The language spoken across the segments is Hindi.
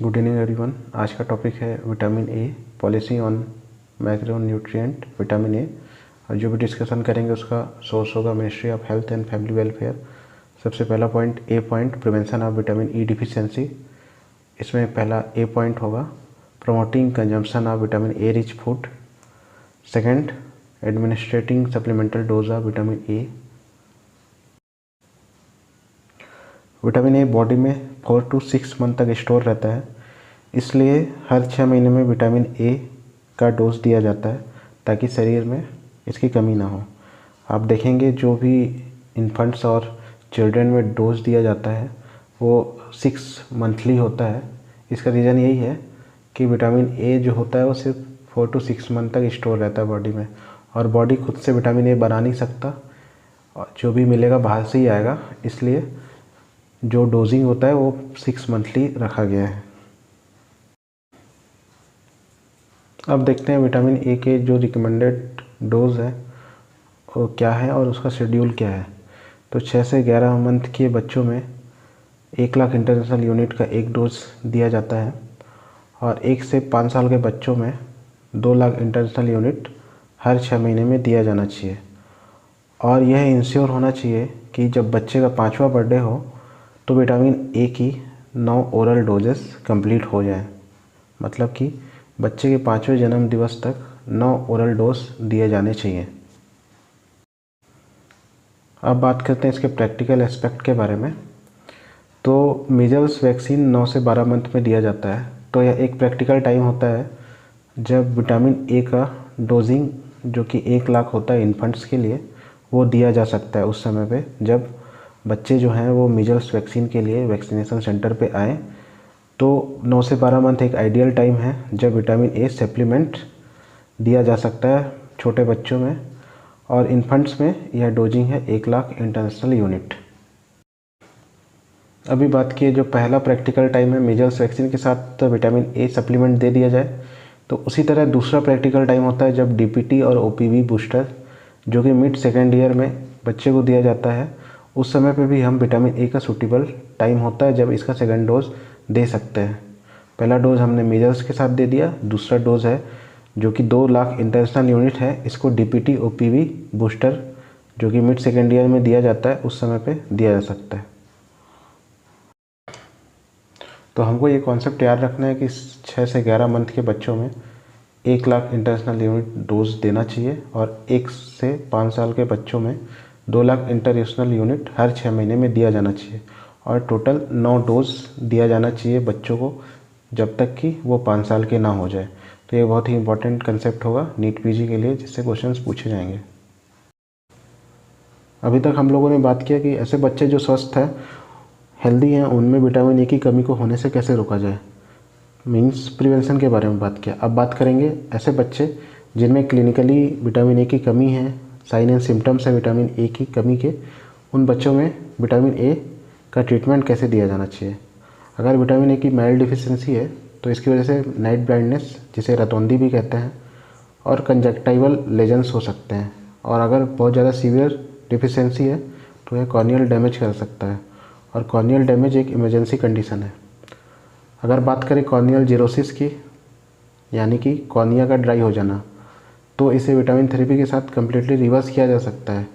Good evening everyone. आज का टॉपिक है vitamin A, policy on macro nutrient vitamin A. और जो भी डिस्कशन करेंगे उसका सोर्स होगा ministry of health and family welfare. सबसे पहला point A point, prevention of vitamin E deficiency. इसमें पहला ए पॉइंट होगा promoting consumption of vitamin A rich food. Second, administrating supplemental dose of vitamin A. Vitamin a body में 4 to 6 मंथ तक स्टोर रहता है, इसलिए हर 6 महीने में विटामिन ए का डोज दिया जाता है ताकि शरीर में इसकी कमी ना हो। आप देखेंगे जो भी इन्फेंट्स और चिल्ड्रन में डोज दिया जाता है वो 6 मंथली होता है। इसका रीज़न यही है कि विटामिन ए जो होता है वो सिर्फ 4 to 6 मंथ तक स्टोर रहता है बॉडी में, और बॉडी खुद से विटामिन ए बना नहीं सकता, और जो भी मिलेगा बाहर से ही आएगा। इसलिए जो डोजिंग होता है वो 6 मंथली रखा गया है। अब देखते हैं विटामिन ए के जो रिकमेंडेड डोज है वो क्या है और उसका शेड्यूल क्या है। तो 6 से 11 मंथ के बच्चों में 1 लाख इंटरनेशनल यूनिट का एक डोज दिया जाता है, और 1 से 5 साल के बच्चों में 2 लाख इंटरनेशनल यूनिट हर 6 महीने में दिया जाना चाहिए। और यह इंश्योर होना चाहिए कि जब बच्चे का 5वां बर्थडे हो तो विटामिन ए की 9 ओरल डोजेस कंप्लीट हो जाए, मतलब कि बच्चे के 5वें जन्म दिवस तक 9 ओरल डोज दिए जाने चाहिए। अब बात करते हैं इसके प्रैक्टिकल एस्पेक्ट के बारे में। तो मीजल्स वैक्सीन 9 से 12 मंथ में दिया जाता है, तो यह एक प्रैक्टिकल टाइम होता है जब विटामिन ए का डोजिंग जो कि 1 लाख होता है इन्फेंट्स के लिए, वो दिया जा सकता है उस समय पे जब बच्चे जो हैं वो मीजल्स वैक्सीन के लिए वैक्सीनेशन सेंटर पे आएँ। तो 9 से 12 मंथ एक आइडियल टाइम है जब विटामिन ए सप्लीमेंट दिया जा सकता है छोटे बच्चों में, और इन्फेंट्स में यह डोजिंग है 1 लाख इंटरनेशनल यूनिट। अभी बात किए जो पहला प्रैक्टिकल टाइम है मीजल्स वैक्सीन के साथ विटामिन ए सप्लीमेंट दे दिया जाए, तो उसी तरह दूसरा प्रैक्टिकल टाइम होता है जब डीपीटी और ओपीवी बूस्टर जो कि मिड सेकेंड ईयर में बच्चे को दिया जाता है, उस समय पे भी हम विटामिन ए का सूटेबल टाइम होता है जब इसका सेकंड डोज दे सकते हैं। पहला डोज हमने मीजल्स के साथ दे दिया, दूसरा डोज है जो कि 2 लाख इंटरनेशनल यूनिट है, इसको डीपीटी ओपीवी बूस्टर जो कि मिड सेकेंड ईयर में दिया जाता है उस समय पे दिया जा सकता है। तो हमको ये कॉन्सेप्ट याद रखना है कि 6 से 11 मंथ के बच्चों में 1 लाख इंटरनेशनल यूनिट डोज देना चाहिए, और 1 से 5 साल के बच्चों में 2 लाख इंटरनेशनल यूनिट हर 6 महीने में दिया जाना चाहिए, और टोटल 9 डोज दिया जाना चाहिए बच्चों को जब तक कि वो 5 साल के ना हो जाए। तो ये बहुत ही इंपॉर्टेंट कंसेप्ट होगा नीट पीजी के लिए, जिससे क्वेश्चंस पूछे जाएंगे। अभी तक हम लोगों ने बात किया कि ऐसे बच्चे जो स्वस्थ हैं, हेल्दी हैं, उनमें विटामिन ए की कमी को होने से कैसे रोका जाए, मीन्स प्रिवेंशन के बारे में बात किया। अब बात करेंगे ऐसे बच्चे जिनमें क्लिनिकली विटामिन ए की कमी है, साइन एंड सिम्टम्स है विटामिन ए की कमी के, उन बच्चों में विटामिन ए का ट्रीटमेंट कैसे दिया जाना चाहिए। अगर विटामिन ए की माइल्ड डिफिशियंसी है तो इसकी वजह से नाइट ब्लाइंडनेस, जिसे रतौंधी भी कहते हैं, और कंजक्टाइवल लेजन्स हो सकते हैं, और अगर बहुत ज़्यादा सीवियर डिफिशियंसी है तो यह कॉर्नियल डैमेज कर सकता है, और कॉर्नियल डैमेज एक इमरजेंसी कंडीशन है। अगर बात करें कॉर्नियल जीरोसिस की, यानी कि कॉर्निया का ड्राई हो जाना, तो इसे विटामिन थेरेपी के साथ कम्प्लीटली रिवर्स किया जा सकता है।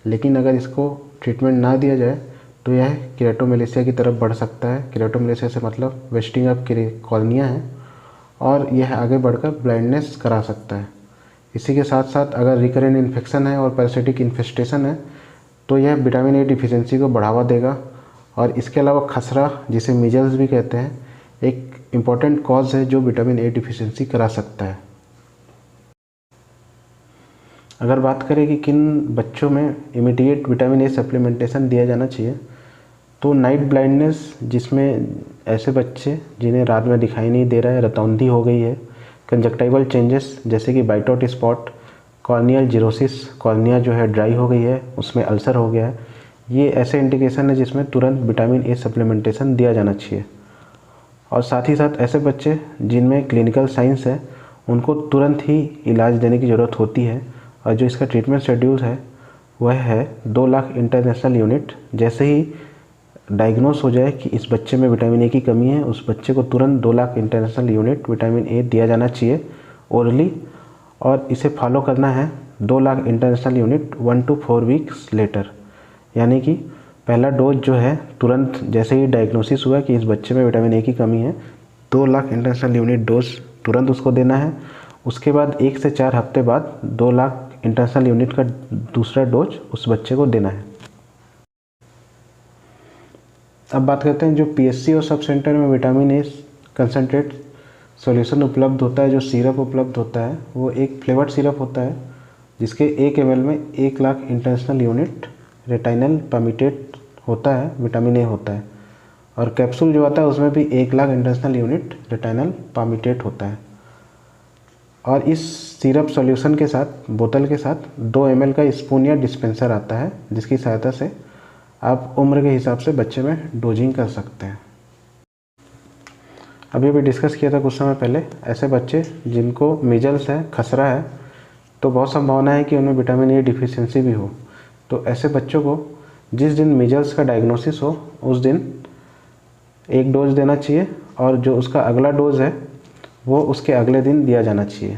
लेकिन अगर इसको ट्रीटमेंट ना दिया जाए तो यह केराटोमेलेसिया की तरफ बढ़ सकता है। केराटोमेलेसिया से मतलब वेस्टिंग ऑफ कॉर्निया है, और यह आगे बढ़कर ब्लाइंडनेस करा सकता है। इसी के साथ साथ अगर रिकरेंट इन्फेक्शन है और पैरासिटिक इन्फेस्टेशन है तो यह विटामिन ए डिफिशियंसी को बढ़ावा देगा। और इसके अलावा खसरा, जिसे मीजल्स भी कहते हैं, एक इम्पॉर्टेंट कॉज है जो विटामिन ए डिफिशियंसी करा सकता है। अगर बात करें कि किन बच्चों में इमीडिएट विटामिन ए सप्लीमेंटेशन दिया जाना चाहिए, तो नाइट ब्लाइंडनेस, जिसमें ऐसे बच्चे जिन्हें रात में दिखाई नहीं दे रहा है, रतौंधी हो गई है, कंजक्टाइवल चेंजेस जैसे कि बाइटोट स्पॉट, कॉर्नियल जीरोसिस, कॉर्निया जो है ड्राई हो गई है, उसमें अल्सर हो गया है, ये ऐसे इंडिकेशन है जिसमें तुरंत विटामिन ए सप्लीमेंटेशन दिया जाना चाहिए। और साथ ही साथ ऐसे बच्चे जिनमें क्लिनिकल साइंस है उनको तुरंत ही इलाज देने की ज़रूरत होती है, और जो इसका ट्रीटमेंट शेड्यूल है वह है 2 लाख इंटरनेशनल यूनिट। जैसे ही डायग्नोस हो जाए कि इस बच्चे में विटामिन ए की कमी है, उस बच्चे को तुरंत 2 lakh international unit vitamin A दिया जाना चाहिए ओरली, और इसे फॉलो करना है 2 lakh international unit 1 to 4 weeks later. यानी कि पहला डोज जो है तुरंत जैसे ही डायग्नोसिस हुआ कि इस बच्चे में विटामिन ए की कमी है, 2 लाख इंटरनेशनल यूनिट डोज तुरंत उसको देना है। उसके बाद 1 से 4 हफ्ते बाद 2 लाख इंटरनेशनल यूनिट का दूसरा डोज उस बच्चे को देना है। अब बात करते हैं जो पीएचसी और सब सेंटर में विटामिन ए कंसनट्रेट सॉल्यूशन उपलब्ध होता है, जो सिरप उपलब्ध होता है वो एक फ्लेवर्ड सिरप होता है जिसके 1 ml में 1 lakh international unit retinal palmitate होता है, विटामिन ए होता है। और कैप्सूल जो आता है उसमें भी 1 lakh international unit retinal palmitate होता है। और इस सिरप सॉल्यूशन के साथ, बोतल के साथ 2 ml का स्पून या डिस्पेंसर आता है, जिसकी सहायता से आप उम्र के हिसाब से बच्चे में डोजिंग कर सकते हैं। अभी अभी डिस्कस किया था कुछ समय पहले, ऐसे बच्चे जिनको मीजल्स है, खसरा है, तो बहुत संभावना है कि उनमें विटामिन ए डिफिशियंसी भी हो। तो ऐसे बच्चों को जिस दिन मीजल्स का डायग्नोसिस हो उस दिन 1 डोज देना चाहिए, और जो उसका अगला डोज है वो उसके अगले दिन दिया जाना चाहिए।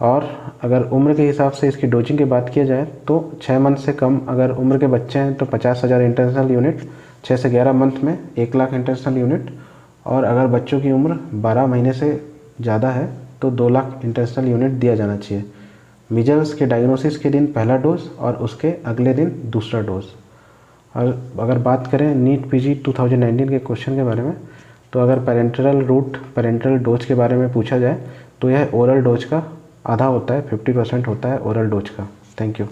और अगर उम्र के हिसाब से इसकी डोजिंग की बात किया जाए तो 6 मंथ से कम अगर उम्र के बच्चे हैं तो 50,000 इंटरनेशनल यूनिट, 6 से 11 मंथ में 1 लाख इंटरनेशनल यूनिट, और अगर बच्चों की उम्र 12 महीने से ज़्यादा है तो 2 लाख इंटरनेशनल यूनिट दिया जाना चाहिए। मीजल्स के डायग्नोसिस के दिन पहला डोज और उसके अगले दिन दूसरा डोज। और अगर बात करें नीट पीजी 2019 के क्वेश्चन के बारे में, तो अगर पेरेंटल डोज के बारे में पूछा जाए तो यह ओरल डोज का आधा होता है, 50% होता है ओरल डोज का। Thank you.